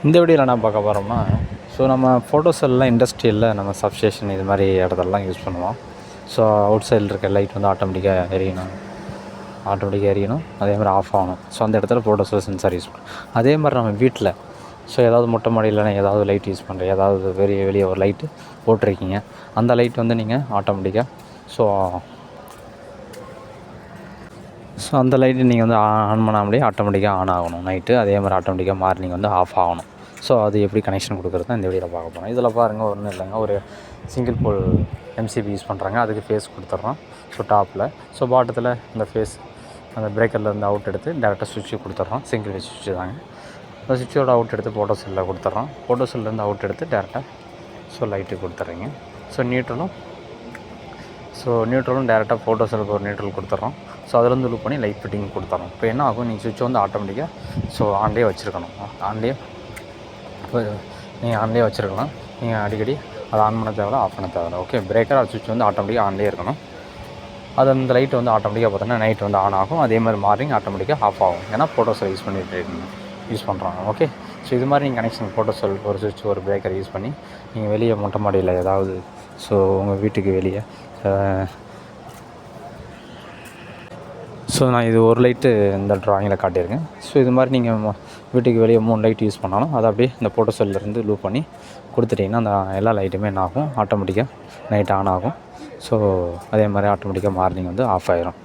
இந்த வீடியோவில் என்ன பார்க்க போகிறோம்னா, ஸோ நம்ம ஃபோட்டோ செல்லாம் இண்டஸ்ட்ரியலில் நம்ம சப்ஸ்டேஷன் இது மாதிரி இடத்துலலாம் யூஸ் பண்ணுவோம். ஸோ அவுட் சைடில் இருக்க லைட் வந்து ஆட்டோமேட்டிக்காக எரியணும், அதே மாதிரி ஆஃப் ஆகணும். ஸோ அந்த இடத்துல ஃபோட்டோ செல் சென்சார் யூஸ் பண்ணுவோம். அதே மாதிரி நம்ம வீட்டில் ஸோ ஏதாவது மொட்டை மாடியில் ஏதாவது லைட் யூஸ் பண்ணுறேன், ஏதாவது வெளியே ஒரு லைட்டு போட்டிருக்கீங்க, அந்த லைட் வந்து நீங்கள் ஆட்டோமேட்டிக்காக ஸோ அந்த லைட்டு நீங்கள் வந்து ஆன் பண்ணாமலே ஆட்டோமேட்டிக்காக ஆன் ஆகணும் நைட்டு. அதே மாதிரி ஆட்டோமேட்டிக்காக மார்னிங் வந்து ஆஃப் ஆகணும். ஸோ அது எப்படி கனெக்ஷன் கொடுக்குறது இந்த வீடியோவில் பார்க்க போகிறோம். இதில் பாருங்கள், ஒன்றும் இல்லைங்க, ஒரு சிங்கிள் போல் எம்சிபி யூஸ் பண்ணுறாங்க. அதுக்கு ஃபேஸ் கொடுத்துட்றோம். ஸோ டாப்பில் ஸோ பாட்டத்தில் இந்த ஃபேஸ் அந்த பிரேக்கர்லேருந்து அவுட் எடுத்து டேரெக்டாக சுவிட்சு கொடுத்துட்றோம். சிங்கிள் ஃபேஸ் சுவிட்சு தாங்க. அந்த சுவிட்சோட அவுட் எடுத்து ஃபோட்டோ செல்லில் கொடுத்துட்றோம். ஃபோட்டோ செல்லேருந்து அவுட் எடுத்து டேரெக்டாக லைட்டு கொடுத்துட்றீங்க. ஸோ நியூட்ரலும் டேரெக்டாக ஃபோட்டோ செல்லுக்கு ஒரு நியூட்ரல் கொடுத்துட்றோம். ஸோ அதிலேருந்து லூப் பண்ணி லைட் ஃபிட்டிங் கொடுத்துறோம். இப்போ என்ன ஆகும், நீங்கள் சுவிட்ச் வந்து ஆட்டோமேட்டிக்காக ஆன்லேயே வச்சுருக்கணும். ஆன்லேயே வச்சுருக்கலாம். நீங்கள் அடிக்கடி அதை ஆன் பண்ண தேவையில்ல, ஆஃப் பண்ண தேவையில்ல. ஓகே, பிரேக்கர் அது சுவிட்ச் வந்து ஆட்டோமேட்டிக்காக ஆன்லேயே இருக்கணும். அது அந்த லைட் வந்து ஆட்டோமேட்டிக்காக பார்த்தோன்னா நைட் வந்து ஆன் ஆகும். அதே மாதிரி மார்னிங் ஆட்டோமேட்டிக்காக ஆஃப் ஆகும். ஏன்னா ஃபோட்டோ செல் யூஸ் பண்ணுறாங்க. ஓகே, ஸோ இது மாதிரி நீங்கள் கனெக்ஷன் ஃபோட்டோ செல் ஒரு சுவிட்ச் ஒரு பிரேக்கர் யூஸ் பண்ணி நீங்கள் வெளியே மொட்டை மாடியில் ஏதாவது உங்கள் வீட்டுக்கு வெளியே நான் இது ஒரு லைட்டு இந்த ட்ராயிங்கில் காட்டியிருக்கேன். ஸோ இது மாதிரி நீங்கள் வீட்டுக்கு வெளியே 3 லைட் யூஸ் பண்ணாலும் அதை அப்படியே இந்த ஃபோட்டோ செல்லேருந்து லூப் பண்ணி கொடுத்துட்டிங்கன்னா அந்த எல்லா லைட்டுமே என்ன ஆகும், ஆட்டோமேட்டிக்காக நைட் ஆன் ஆகும். ஸோ அதே மாதிரி ஆட்டோமேட்டிக்காக மார்னிங் வந்து ஆஃப் ஆயிரும்.